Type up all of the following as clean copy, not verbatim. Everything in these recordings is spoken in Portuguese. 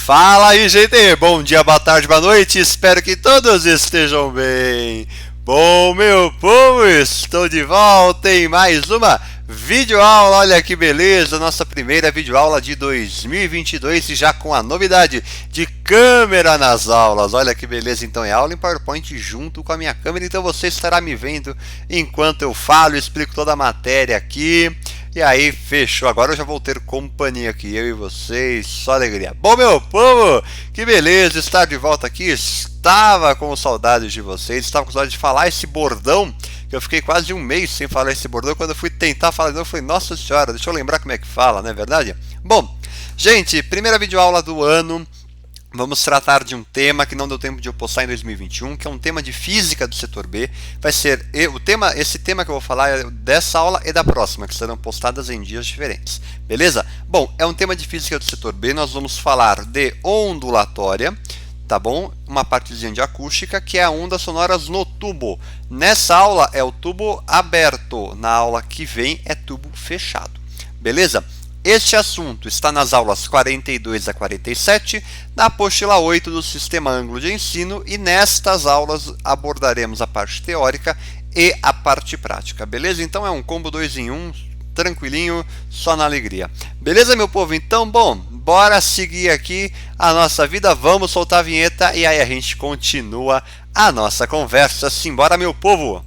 Fala aí, gente! Bom dia, boa tarde, boa noite, espero que todos estejam bem. Bom, meu povo, estou de volta em mais uma videoaula. Olha que beleza, nossa primeira videoaula de 2022 e já com a novidade de câmera nas aulas. Olha que beleza, então é aula em PowerPoint junto com a minha câmera, então você estará me vendo enquanto eu falo, explico toda a matéria aqui. E aí, fechou. Agora eu já vou ter companhia aqui, eu e vocês, só alegria. Bom, meu povo, que beleza estar de volta aqui. Estava com saudades de vocês, estava com saudade de falar esse bordão, que eu fiquei quase um mês sem falar esse bordão. Quando eu fui tentar falar, eu falei, nossa senhora, deixa eu lembrar como é que fala, não é verdade? Bom, gente, primeira videoaula do ano. Vamos tratar de um tema que não deu tempo de eu postar em 2021, que é um tema de física do setor B. Vai ser esse tema que eu vou falar é dessa aula e da próxima, que serão postadas em dias diferentes. Beleza? Bom, é um tema de física do setor B. Nós vamos falar de ondulatória, tá bom? Uma partezinha de acústica, que é a ondas sonoras no tubo. Nessa aula é o tubo aberto, na aula que vem é tubo fechado. Beleza? Este assunto está nas aulas 42 a 47, na apostila 8 do Sistema Ângulo de Ensino, e nestas aulas abordaremos a parte teórica e a parte prática, beleza? Então é um combo 2 em 1, tranquilinho, só na alegria. Beleza, meu povo? Então, bom, bora seguir aqui a nossa vida, vamos soltar a vinheta e aí a gente continua a nossa conversa. Simbora, meu povo!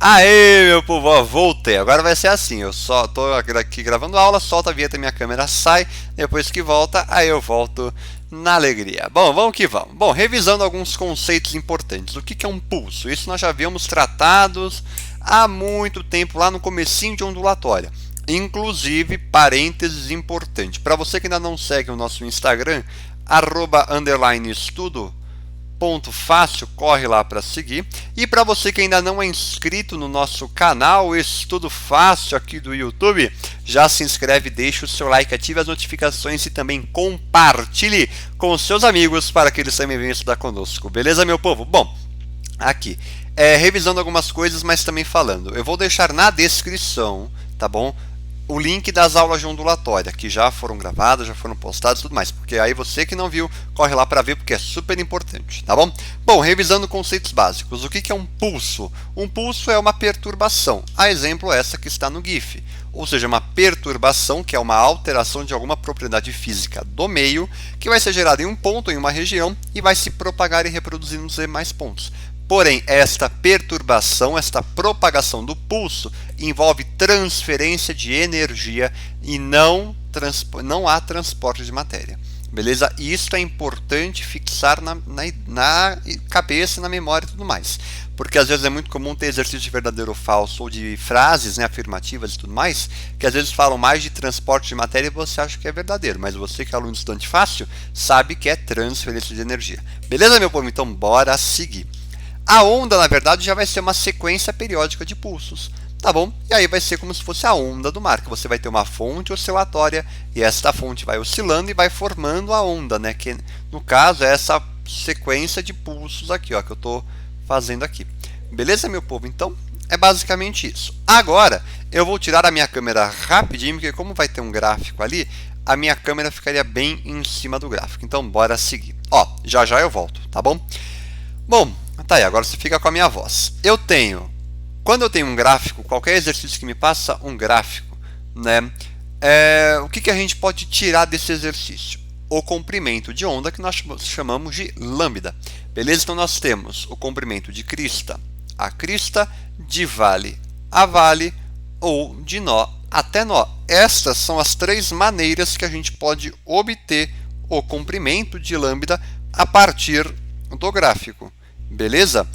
Aê, meu povo, ó, voltei. Agora vai ser assim, eu só tô aqui gravando aula, solta a vinheta, minha câmera sai, depois que volta, aí eu volto na alegria. Bom, vamos que vamos. Bom, revisando alguns conceitos importantes. O que é um pulso? Isso nós já havíamos tratados há muito tempo, lá no comecinho de ondulatória. Inclusive, parênteses importante. Para você que ainda não segue o nosso Instagram, @_estudo, ponto fácil, corre lá para seguir. E para você que ainda não é inscrito no nosso canal Estudo Fácil aqui do YouTube, já se inscreve, deixa o seu like, ative as notificações e também compartilhe com os seus amigos para que eles também venham estudar conosco. Beleza, meu povo? Bom, aqui, revisando algumas coisas, mas também falando. Eu vou deixar na descrição, tá bom? O link das aulas de ondulatória, que já foram gravadas, já foram postadas e tudo mais, porque aí você que não viu, corre lá para ver, porque é super importante, tá bom? Bom, revisando conceitos básicos, o que é um pulso? Um pulso é uma perturbação, a exemplo essa que está no GIF, ou seja, uma perturbação, que é uma alteração de alguma propriedade física do meio, que vai ser gerada em um ponto, em uma região, e vai se propagar e reproduzir nos demais pontos. Porém, esta perturbação, esta propagação do pulso envolve transferência de energia e não há transporte de matéria. Beleza? E isso é importante fixar na cabeça, na memória e tudo mais. Porque às vezes é muito comum ter exercício de verdadeiro ou falso ou de frases, né, afirmativas e tudo mais, que às vezes falam mais de transporte de matéria e você acha que é verdadeiro. Mas você que é aluno estudante fácil sabe que é transferência de energia. Beleza, meu povo? Então bora seguir. A onda, na verdade, já vai ser uma sequência periódica de pulsos, tá bom? E aí vai ser como se fosse a onda do mar, que você vai ter uma fonte oscilatória e esta fonte vai oscilando e vai formando a onda, né? Que no caso é essa sequência de pulsos aqui, ó, que eu estou fazendo aqui. Beleza, meu povo? Então é basicamente isso. Agora eu vou tirar a minha câmera rapidinho, porque como vai ter um gráfico ali, a minha câmera ficaria bem em cima do gráfico. Então bora seguir. Ó, já já eu volto, tá bom? Bom, tá aí, agora você fica com a minha voz. Quando eu tenho um gráfico, qualquer exercício que me passa um gráfico, né? O que a gente pode tirar desse exercício? O comprimento de onda, que nós chamamos de lambda. Beleza? Então nós temos o comprimento de crista a crista, de vale a vale ou de nó até nó. Estas são as três maneiras que a gente pode obter o comprimento de lambda a partir do gráfico. Beleza?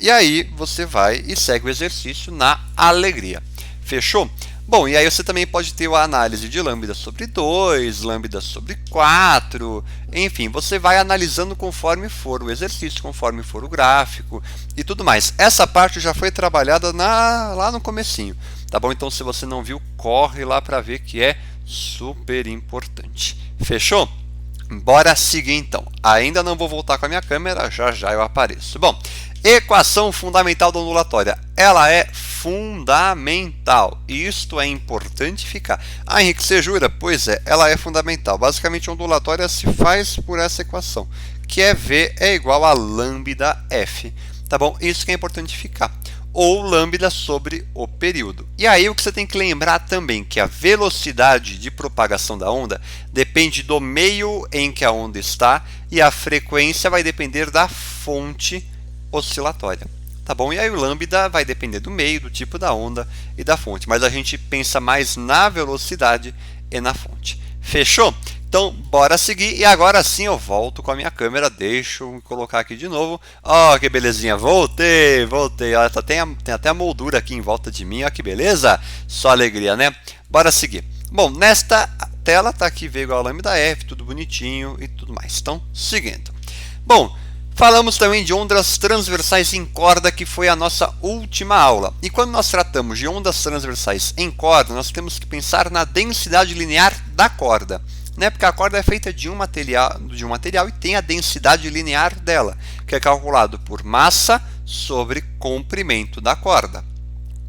E aí você vai e segue o exercício na alegria. Fechou? Bom, e aí você também pode ter a análise de lambda sobre 2, lambda sobre 4, enfim, você vai analisando conforme for o exercício, conforme for o gráfico e tudo mais. Essa parte já foi trabalhada lá no comecinho, tá bom? Então se você não viu, corre lá para ver, que é super importante. Fechou? Bora seguir então. Ainda não vou voltar com a minha câmera, já já eu apareço. Bom, Equação fundamental da ondulatória. Ela é fundamental. Isto é importante ficar. Ah, Henrique, você jura? Pois é, ela é fundamental. Basicamente, a ondulatória se faz por essa equação, que é V é igual a lambda F. Tá bom? Isso que é importante ficar. Ou lambda sobre o período. E aí o que você tem que lembrar também, que a velocidade de propagação da onda depende do meio em que a onda está e a frequência vai depender da fonte oscilatória, tá bom? E aí o lambda vai depender do meio, do tipo da onda e da fonte, mas a gente pensa mais na velocidade e na fonte. Fechou? Então, bora seguir e agora sim eu volto com a minha câmera, deixa eu colocar aqui de novo. Ó, que belezinha, voltei. Olha, tem até a moldura aqui em volta de mim, ó que beleza. Só alegria, né? Bora seguir. Bom, nesta tela tá aqui V igual a lambda F, tudo bonitinho e tudo mais. Então, seguindo. Bom, falamos também de ondas transversais em corda, que foi a nossa última aula. E quando nós tratamos de ondas transversais em corda, nós temos que pensar na densidade linear da corda, né? Porque a corda é feita de um material e tem a densidade linear dela, que é calculado por massa sobre comprimento da corda.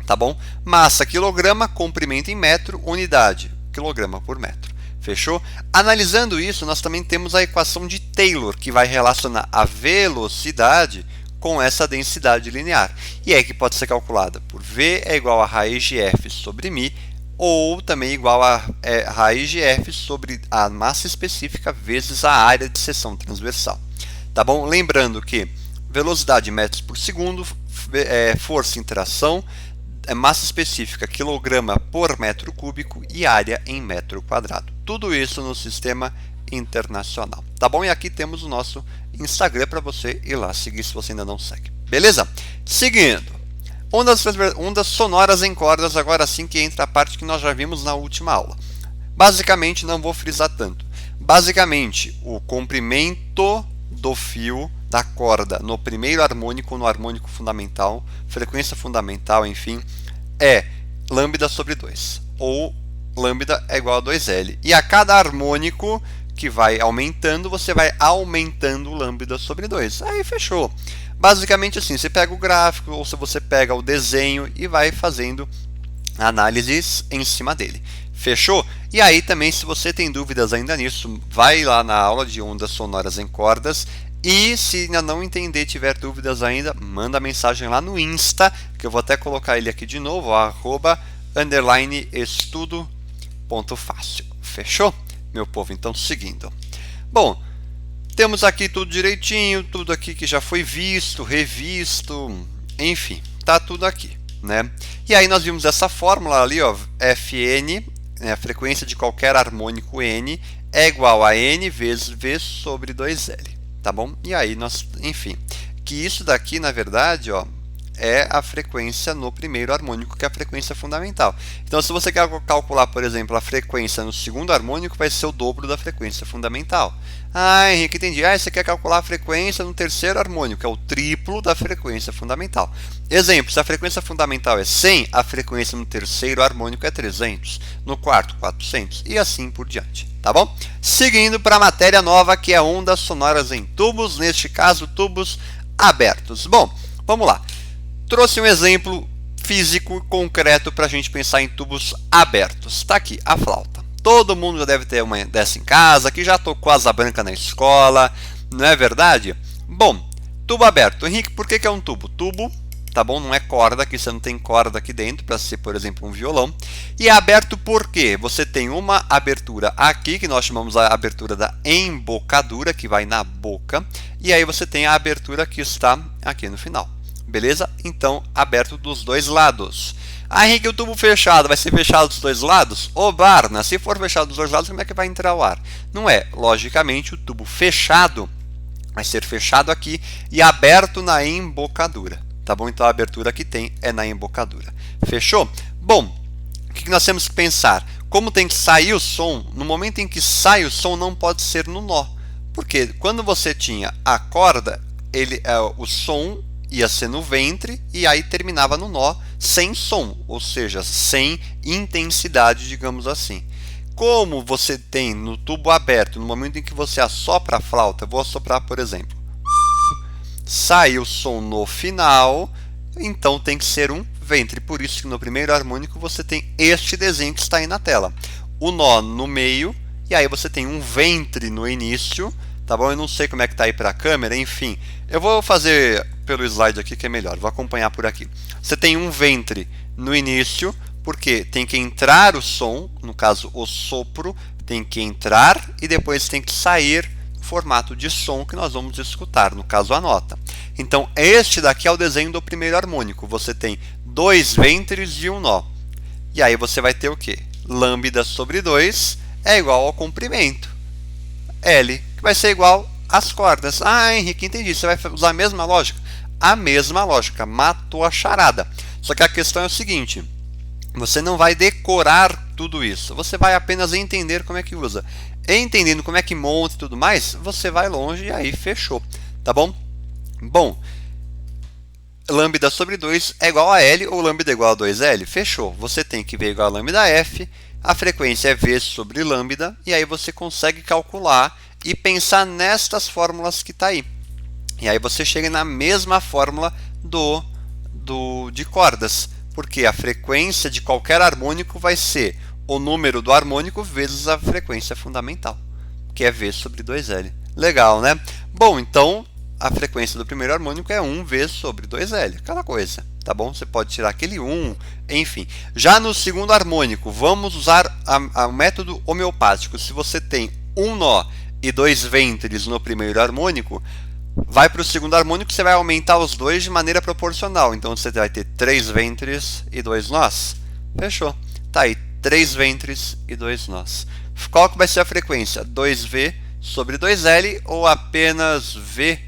Tá bom? Massa quilograma, comprimento em metro, unidade quilograma por metro. Fechou? Analisando isso, nós também temos a equação de Taylor, que vai relacionar a velocidade com essa densidade linear. E é que pode ser calculada por V é igual a raiz de F sobre μ, ou também igual a raiz de F sobre a massa específica vezes a área de seção transversal. Tá bom? Lembrando que velocidade em metros por segundo, força em tração, massa específica quilograma por metro cúbico e área em metro quadrado. Tudo isso no sistema internacional. Tá bom? E aqui temos o nosso Instagram para você ir lá seguir se você ainda não segue. Beleza? Seguindo. Ondas sonoras em cordas, agora sim que entra a parte que nós já vimos na última aula. Basicamente, não vou frisar tanto. Basicamente, o comprimento do fio da corda no primeiro harmônico, no harmônico fundamental, frequência fundamental, enfim, é lambda sobre 2, ou lambda é igual a 2L. E a cada harmônico que vai aumentando, você vai aumentando o lambda sobre 2. Aí fechou. Basicamente assim, você pega o gráfico ou se você pega o desenho e vai fazendo análises em cima dele. Fechou? E aí também, se você tem dúvidas ainda nisso, vai lá na aula de ondas sonoras em cordas. E se ainda não entender, tiver dúvidas ainda, manda mensagem lá no Insta, que eu vou até colocar ele aqui de novo, @estudo.fácil. Fechou, meu povo? Então, seguindo. Bom, temos aqui tudo direitinho, tudo aqui que já foi visto, revisto, enfim, tá tudo aqui, né? E aí nós vimos essa fórmula ali, ó, Fn, a frequência de qualquer harmônico N, é igual a N vezes V sobre 2L. Tá bom? E aí nós, enfim, que isso daqui, na verdade, ó, é a frequência no primeiro harmônico, que é a frequência fundamental. Então, se você quer calcular, por exemplo, a frequência no segundo harmônico, vai ser o dobro da frequência fundamental. Ah, Henrique, entendi. Ah, você quer calcular a frequência no terceiro harmônico, que é o triplo da frequência fundamental. Exemplo, se a frequência fundamental é 100, a frequência no terceiro harmônico é 300, no quarto 400 e assim por diante. Tá bom? Seguindo para a matéria nova, que é ondas sonoras em tubos, neste caso tubos abertos. Bom, vamos lá. Trouxe um exemplo físico concreto para a gente pensar em tubos abertos. Está aqui a flauta. Todo mundo já deve ter uma dessa em casa, que já tocou asa branca na escola, não é verdade? Bom, tubo aberto. Henrique, por que é um tubo? Tubo, tá bom? Não é corda, aqui você não tem corda aqui dentro para ser, por exemplo, um violão. E é aberto porque você tem uma abertura aqui, que nós chamamos a abertura da embocadura, que vai na boca, e aí você tem a abertura que está aqui no final. Beleza? Então, aberto dos dois lados. Ah, Henrique, o tubo fechado vai ser fechado dos dois lados? Ô, Barna, se for fechado dos dois lados, como é que vai entrar o ar? Não é. Logicamente, o tubo fechado vai ser fechado aqui e aberto na embocadura. Tá bom? Então, a abertura que tem é na embocadura. Fechou? Bom, o que nós temos que pensar? Como tem que sair o som, no momento em que sai o som, não pode ser no nó. Porque quando você tinha a corda, o som ia ser no ventre e aí terminava no nó sem som, ou seja, sem intensidade, digamos assim. Como você tem no tubo aberto, no momento em que você assopra a flauta, vou assoprar, por exemplo. Saiu som no final, então tem que ser um ventre. Por isso que no primeiro harmônico você tem este desenho que está aí na tela. O nó no meio, e aí você tem um ventre no início, tá bom? Eu não sei como é que está aí para a câmera, enfim. Eu vou fazer pelo slide aqui que é melhor, vou acompanhar por aqui. Você tem um ventre no início, porque tem que entrar o som, no caso o sopro, tem que entrar e depois tem que sair no formato de som que nós vamos escutar, no caso a nota. Então este daqui é o desenho do primeiro harmônico, você tem dois ventres e um nó. E aí você vai ter o quê? Lambda sobre 2 é igual ao comprimento L, que vai ser igual às cordas. Ah, Henrique, entendi, você vai usar a mesma lógica? A mesma lógica, matou a charada. Só que a questão é o seguinte, você não vai decorar tudo isso, você vai apenas entender como é que usa. Entendendo como é que monta e tudo mais, você vai longe e aí fechou, tá bom? Bom, lambda sobre 2 é igual a L ou lambda é igual a 2L? Fechou, você tem que V igual a lambda F, a frequência é V sobre lambda, e aí você consegue calcular e pensar nestas fórmulas que está aí. E aí você chega na mesma fórmula de cordas, porque a frequência de qualquer harmônico vai ser o número do harmônico vezes a frequência fundamental, que é V sobre 2L. Legal, né? Bom, então a frequência do primeiro harmônico é 1V sobre 2L, aquela coisa, tá bom? Você pode tirar aquele 1, enfim. Já no segundo harmônico, vamos usar o método homeopático. Se você tem um nó e dois ventres no primeiro harmônico, vai para o segundo harmônico, você vai aumentar os dois de maneira proporcional. Então você vai ter 3 ventres e 2 nós. Fechou. Tá aí, 3 ventres e 2 nós. Qual que vai ser a frequência? 2V sobre 2L ou apenas V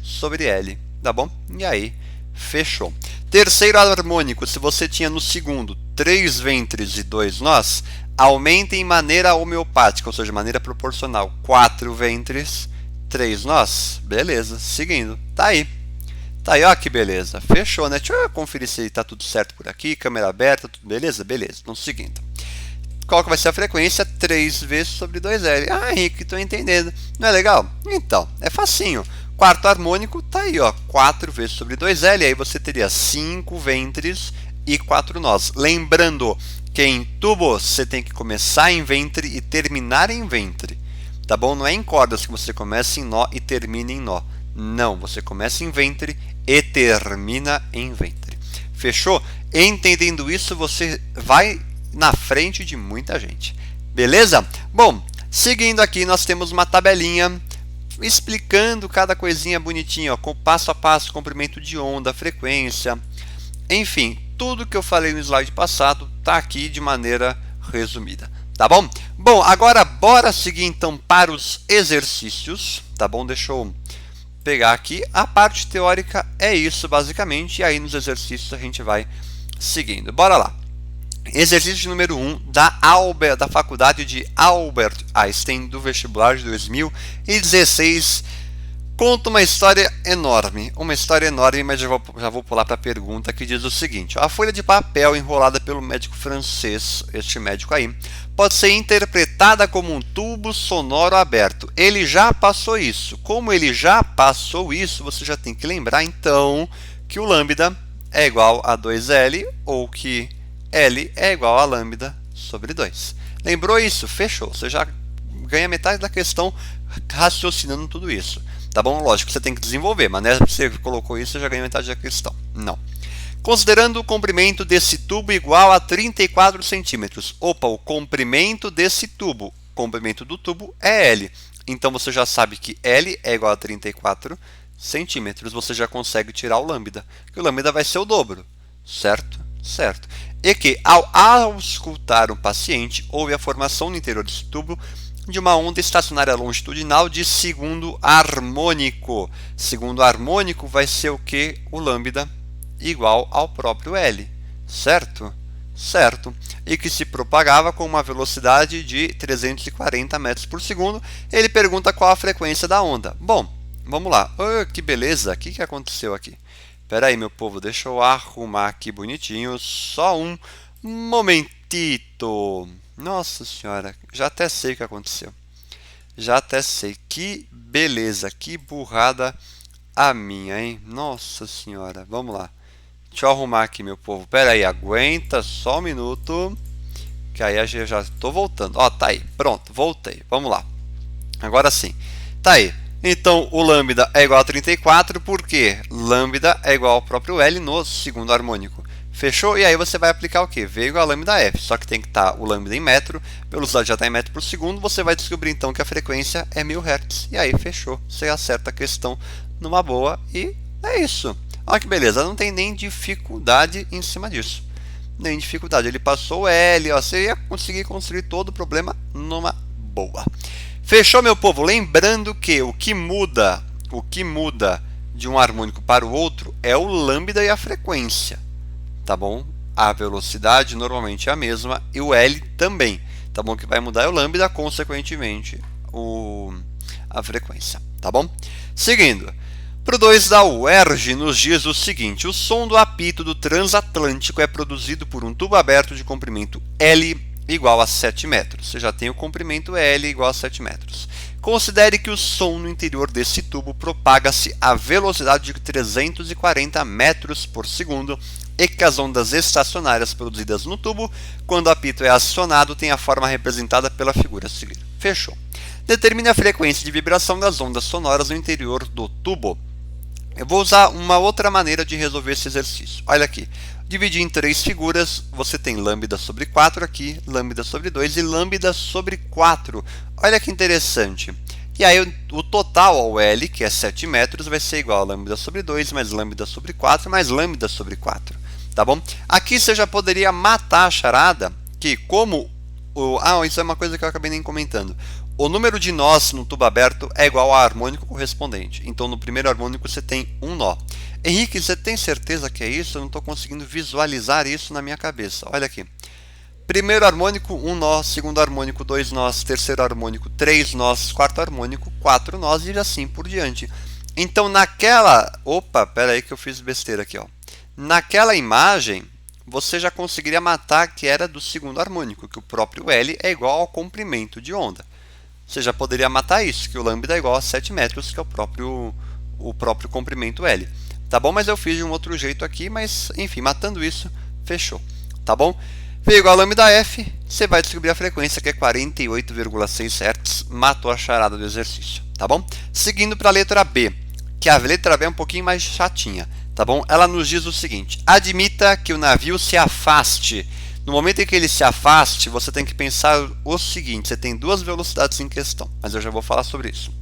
sobre L, tá bom? E aí, fechou. Terceiro harmônico, se você tinha no segundo 3 ventres e 2 nós, aumenta em maneira homeopática, ou seja, maneira proporcional. 4 ventres, 3 nós, beleza, seguindo, tá aí. Tá aí, ó que beleza, fechou, né? Deixa eu conferir se tá tudo certo por aqui, câmera aberta, tudo beleza? Beleza, então seguindo. Qual que vai ser a frequência? 3V sobre 2L. Ah, Henrique, estou entendendo. Não é legal? Então, é facinho. Quarto harmônico tá aí, ó, 4V sobre 2L, aí você teria 5 ventres e 4 nós. Lembrando que em tubo você tem que começar em ventre e terminar em ventre, tá bom? Não é em cordas que você começa em nó e termina em nó. Não, você começa em ventre e termina em ventre. Fechou? Entendendo isso, você vai na frente de muita gente. Beleza? Bom, seguindo aqui, nós temos uma tabelinha explicando cada coisinha bonitinha, ó, com passo a passo, comprimento de onda, frequência, enfim, tudo que eu falei no slide passado está aqui de maneira resumida, tá bom? Bom, agora bora seguir então para os exercícios, tá bom? Deixa eu pegar aqui, a parte teórica é isso basicamente, e aí nos exercícios a gente vai seguindo, bora lá. Exercício número 1 da Faculdade de Albert Einstein do vestibular de 2016. Conta uma história enorme, mas já vou pular para a pergunta que diz o seguinte. A folha de papel enrolada pelo médico francês, este médico aí, pode ser interpretada como um tubo sonoro aberto. Ele já passou isso. Como ele já passou isso, você já tem que lembrar então que o lambda é igual a 2L ou que L é igual a lambda sobre 2. Lembrou isso? Fechou. Você já ganha metade da questão raciocinando tudo isso. Tá bom? Lógico que você tem que desenvolver, mas né, você colocou isso, você já ganhou metade da questão. Não. Considerando o comprimento desse tubo igual a 34 centímetros. Opa, o comprimento desse tubo. O comprimento do tubo é L. Então você já sabe que L é igual a 34 centímetros. Você já consegue tirar o lambda. Que o lambda vai ser o dobro. Certo? Certo. E que, ao auscultar um paciente, houve a formação no interior desse tubo de uma onda estacionária longitudinal de segundo harmônico. Segundo harmônico vai ser o que? O lambda igual ao próprio L. Certo? Certo. E que se propagava com uma velocidade de 340 metros por segundo. Ele pergunta qual a frequência da onda. Bom, vamos lá. Oh, que beleza! O que aconteceu aqui? Espera aí, meu povo, deixa eu arrumar aqui bonitinho, só um momentito. Nossa senhora, já até sei o que aconteceu. Já até sei, que beleza, que burrada a minha, hein? Nossa senhora, vamos lá. Deixa eu arrumar aqui, meu povo. Pera aí, aguenta só um minuto. Que aí eu já estou voltando. Ó, tá aí. Pronto, voltei. Vamos lá. Agora sim. Tá aí. Então, o lambda é igual a 34, porque lambda é igual ao próprio L no segundo harmônico. Fechou? E aí você vai aplicar o quê? V igual a lambda F. Só que tem que estar o lambda em metro, velocidade já está em metro por segundo. Você vai descobrir então que a frequência é 1000 Hz. E aí, fechou. Você acerta a questão numa boa e é isso. Olha que beleza, não tem nem dificuldade em cima disso. Nem dificuldade. Ele passou o L, ó, você ia conseguir construir todo o problema numa boa. Fechou, meu povo? Lembrando que o que muda de um harmônico para o outro é o lambda e a frequência, tá bom? A velocidade normalmente é a mesma e o L também, tá bom? O que vai mudar é o lambda, consequentemente a frequência, tá bom? Seguindo. Para o 2 da UERJ nos diz o seguinte: o som do apito do transatlântico é produzido por um tubo aberto de comprimento L igual a 7 metros. Você já tem o comprimento L igual a 7 metros. Considere que o som no interior desse tubo propaga-se a velocidade de 340 metros por segundo e que as ondas estacionárias produzidas no tubo, quando o apito é acionado, têm a forma representada pela figura a seguir. Fechou. Determine a frequência de vibração das ondas sonoras no interior do tubo. Eu vou usar uma outra maneira de resolver esse exercício. Olha aqui. Dividir em 3 figuras, você tem lambda sobre 4 aqui, lambda sobre 2 e lambda sobre 4. Olha que interessante. E aí o total ao L, que é 7 metros, vai ser igual a lambda sobre 2 mais lambda sobre 4 mais lambda sobre 4. Tá bom? Aqui você já poderia matar a charada, que como... isso é uma coisa que eu acabei nem comentando. O número de nós no tubo aberto é igual ao harmônico correspondente. Então, no primeiro harmônico você tem um nó. Henrique, você tem certeza que é isso? Eu não estou conseguindo visualizar isso na minha cabeça. Olha aqui. Primeiro harmônico, um nó. Segundo harmônico, 2 nós. Terceiro harmônico, 3 nós. Quarto harmônico, 4 nós. E assim por diante. Então, naquela... Opa, pera aí que eu fiz besteira aqui, ó. Naquela imagem, você já conseguiria matar que era do segundo harmônico, que o próprio L é igual ao comprimento de onda. Você já poderia matar isso, que o lambda é igual a 7 metros, que é o próprio comprimento L. Tá bom? Mas eu fiz de um outro jeito aqui, mas enfim, matando isso, fechou. Tá bom? V igual a lambda F, você vai descobrir a frequência, que é 48,6 Hz. Matou a charada do exercício. Tá bom? Seguindo para a letra B, que a letra B é um pouquinho mais chatinha. Tá bom? Ela nos diz o seguinte: admita que o navio se afaste. No momento em que ele se afaste, você tem que pensar o seguinte: você tem duas velocidades em questão, mas eu já vou falar sobre isso.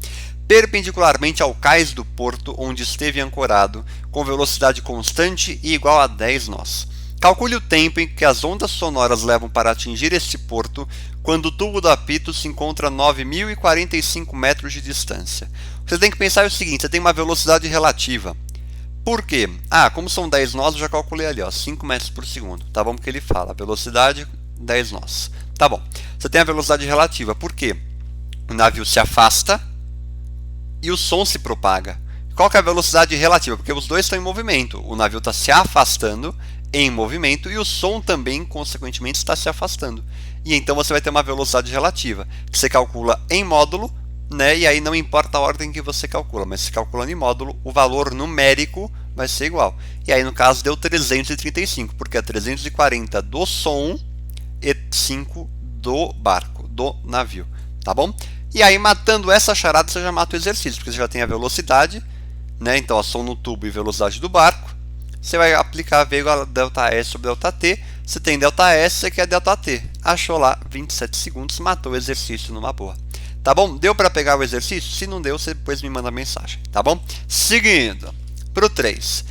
Perpendicularmente ao cais do porto onde esteve ancorado, com velocidade constante e igual a 10 nós. Calcule o tempo em que as ondas sonoras levam para atingir este porto quando o tubo do apito se encontra a 9.045 metros de distância. Você tem que pensar o seguinte: você tem uma velocidade relativa. Por quê? Como são 10 nós, eu já calculei ali, ó, 5 metros por segundo. Tá bom? Porque ele fala, velocidade, 10 nós. Tá bom. Você tem a velocidade relativa. Por quê? O navio se afasta e o som se propaga. Qual que é a velocidade relativa? Porque os dois estão em movimento. O navio está se afastando em movimento e o som também, consequentemente, está se afastando. E então você vai ter uma velocidade relativa, que você calcula em módulo, né? E aí não importa a ordem que você calcula, mas se calculando em módulo, o valor numérico vai ser igual. E aí no caso deu 335, porque é 340 do som e 5 do barco, do navio, tá bom? E aí matando essa charada você já mata o exercício, porque você já tem a velocidade, né? Então a som no tubo e velocidade do barco. Você vai aplicar V igual a ΔS sobre ΔT. Você tem ΔS, você quer ΔT. Achou lá 27 segundos, matou o exercício numa boa. Tá bom? Deu para pegar o exercício? Se não deu, você depois me manda mensagem, tá bom? Seguindo para o 3.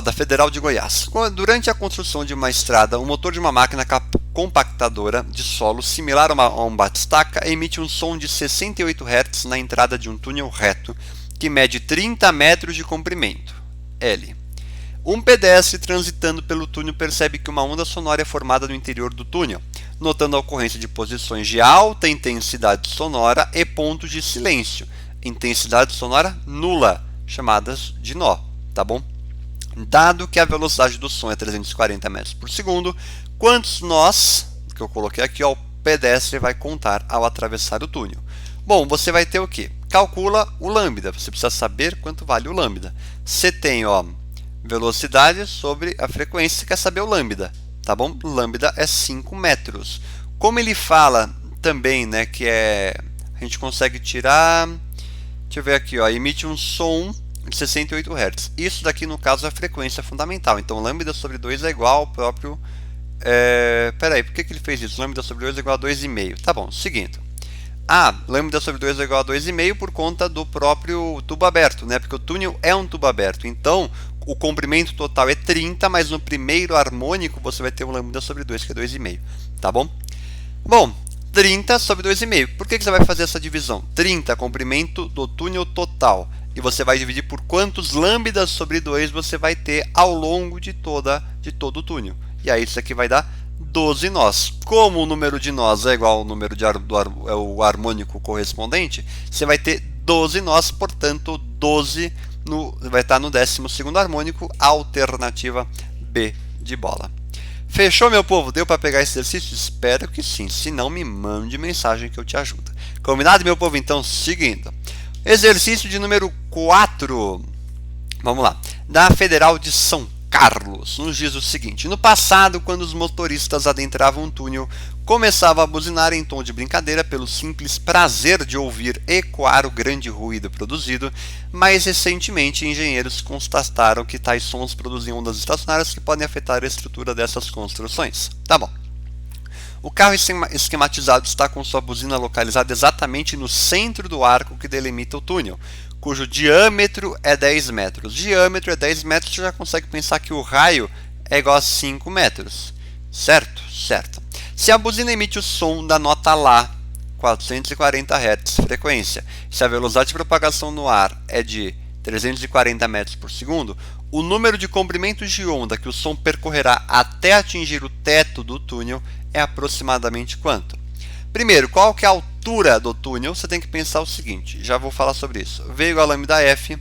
Da Federal de Goiás. Durante a construção de uma estrada, o motor de uma máquina compactadora de solo similar a um batistaca emite um som de 68 Hz na entrada de um túnel reto que mede 30 metros de comprimento, L. Um pedestre transitando pelo túnel percebe que uma onda sonora é formada no interior do túnel, notando a ocorrência de posições de alta intensidade sonora e pontos de silêncio, intensidade sonora nula, chamadas de nó, tá bom? Dado que a velocidade do som é 340 metros por segundo, quantos nós, que eu coloquei aqui, o pedestre vai contar ao atravessar o túnel? Bom, você vai ter o quê? calcula o lambda. Você precisa saber quanto vale o lambda. Você tem, ó, velocidade sobre a frequência, você quer saber o lambda, tá bom? Lambda é 5 metros. Como ele fala também, né, que a gente consegue tirar, deixa eu ver aqui, ó, emite um som de 68 Hz. Isso daqui, no caso, é a frequência fundamental. Então, lambda sobre 2 é igual ao próprio... peraí, por que ele fez isso? Lambda sobre 2 é igual a 2,5. Tá bom, seguinte. Lambda sobre 2 é igual a 2,5 por conta do próprio tubo aberto, né? Porque o túnel é um tubo aberto. Então, o comprimento total é 30, mas no primeiro harmônico você vai ter um lambda sobre 2, que é 2,5. Tá bom? Bom, 30 sobre 2,5. Por que você vai fazer essa divisão? 30, comprimento do túnel total. E você vai dividir por quantos lambdas sobre 2 você vai ter ao longo de todo o túnel. E aí isso aqui vai dar 12 nós. Como o número de nós é igual ao número o harmônico correspondente, você vai ter 12 nós, portanto 12 vai estar no 12º harmônico, alternativa B de bola. Fechou, meu povo? Deu para pegar esse exercício? Espero que sim. Se não, me mande mensagem que eu te ajudo. Combinado, meu povo? Então, seguindo. Exercício de número 4. Vamos lá. Da Federal de São Carlos, nos diz o seguinte: no passado, quando os motoristas adentravam um túnel, começavam a buzinar em tom de brincadeira pelo simples prazer de ouvir ecoar o grande ruído produzido, mas recentemente engenheiros constataram que tais sons produzem ondas estacionárias que podem afetar a estrutura dessas construções. Tá bom. O carro esquematizado está com sua buzina localizada exatamente no centro do arco que delimita o túnel, cujo diâmetro é 10 metros. Diâmetro é 10 metros, você já consegue pensar que o raio é igual a 5 metros. Certo? Certo. Se a buzina emite o som da nota Lá, 440 Hz, frequência, se a velocidade de propagação no ar é de 340 metros por segundo, o número de comprimentos de onda que o som percorrerá até atingir o teto do túnel é aproximadamente quanto? Primeiro, qual que é a altura do túnel? Você tem que pensar o seguinte, já vou falar sobre isso. V igual a lambda F,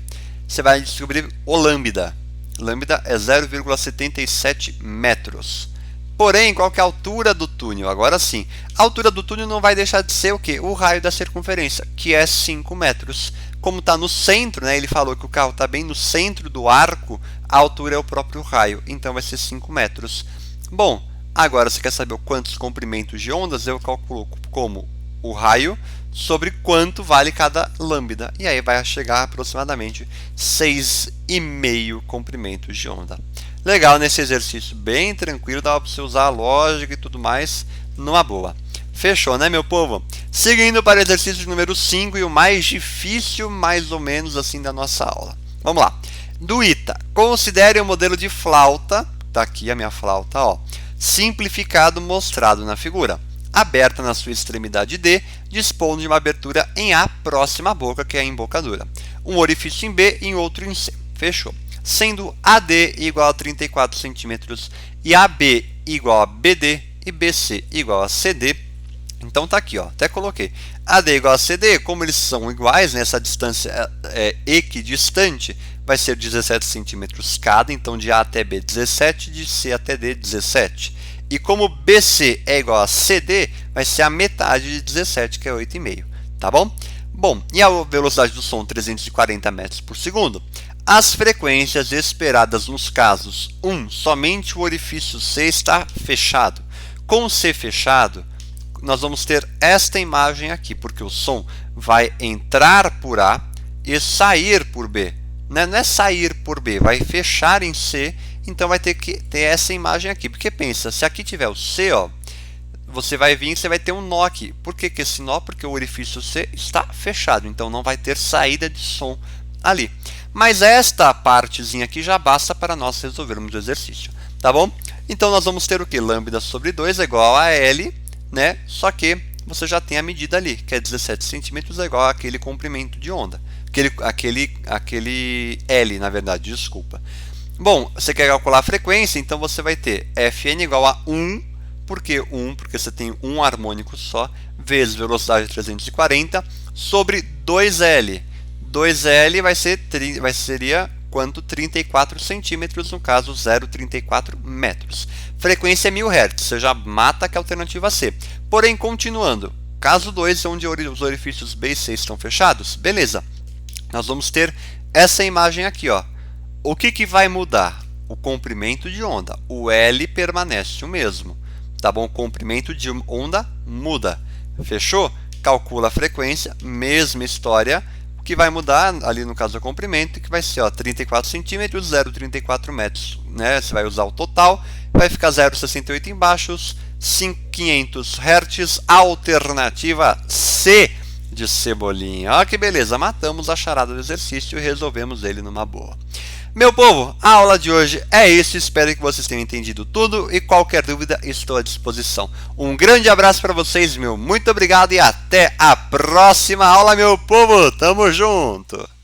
você vai descobrir o lambda. Lambda é 0,77 metros. Porém, qual que é a altura do túnel? Agora sim, a altura do túnel não vai deixar de ser o quê? O raio da circunferência, que é 5 metros. Como está no centro, né, ele falou que o carro está bem no centro do arco, a altura é o próprio raio, então vai ser 5 metros. Bom, agora você quer saber quantos comprimentos de ondas? Eu calculo como o raio sobre quanto vale cada lambda. E aí vai chegar a aproximadamente 6,5 comprimentos de onda. Legal nesse exercício, bem tranquilo, dá para você usar a lógica e tudo mais numa boa. Fechou, né, meu povo? Seguindo para o exercício número 5 e o mais difícil, mais ou menos assim, da nossa aula. Vamos lá. Do ITA, considere o modelo de flauta, tá aqui a minha flauta, ó, simplificado mostrado na figura. Aberta na sua extremidade D, dispondo de uma abertura em A próxima à boca, que é a embocadura. Um orifício em B e outro em C. Fechou. Sendo AD igual a 34 centímetros e AB igual a BD e BC igual a CD. Então tá aqui, ó, até coloquei. AD igual a CD, como eles são iguais, né, essa distância é equidistante, vai ser 17 centímetros cada, então de A até B 17, de C até D 17. E como BC é igual a CD, vai ser a metade de 17, que é 8,5, tá bom? Bom, e a velocidade do som 340 metros por segundo? As frequências esperadas nos casos 1, somente o orifício C está fechado. Com C fechado, nós vamos ter esta imagem aqui, porque o som vai entrar por A e sair por B. Não é sair por B, vai fechar em C, então vai ter que ter essa imagem aqui. Porque pensa, se aqui tiver o C, ó, você vai vir e você vai ter um nó aqui. Por que esse nó? Porque o orifício C está fechado, então não vai ter saída de som ali. Mas esta partezinha aqui já basta para nós resolvermos o exercício, tá bom? Então nós vamos ter o que? Lambda sobre 2 é igual a L, né? Só que você já tem a medida ali, que é 17 centímetros, é igual àquele comprimento de onda. Aquele L, na verdade, desculpa. Bom, você quer calcular a frequência, então você vai ter Fn igual a 1, porque você tem um harmônico só, vezes velocidade 340, sobre 2L. 2L seria quanto? 34 centímetros, no caso 0,34 metros. Frequência é 1000 Hz, você já mata que é a alternativa C. Porém, continuando, caso 2, onde os orifícios B e C estão fechados. Beleza. Nós vamos ter essa imagem aqui, ó. O que vai mudar? O comprimento de onda. O L permanece o mesmo. Tá bom? O comprimento de onda muda. Fechou? Calcula a frequência, mesma história. O que vai mudar, ali no caso do comprimento, que vai ser, ó, 34 centímetros, 0,34 metros. Né? Você vai usar o total, vai ficar 0,68 embaixo, 500 Hz, alternativa C de Cebolinha. Olha que beleza, matamos a charada do exercício e resolvemos ele numa boa. Meu povo, a aula de hoje é isso, espero que vocês tenham entendido tudo e qualquer dúvida estou à disposição. Um grande abraço para vocês, muito obrigado e até a próxima aula, meu povo, tamo junto!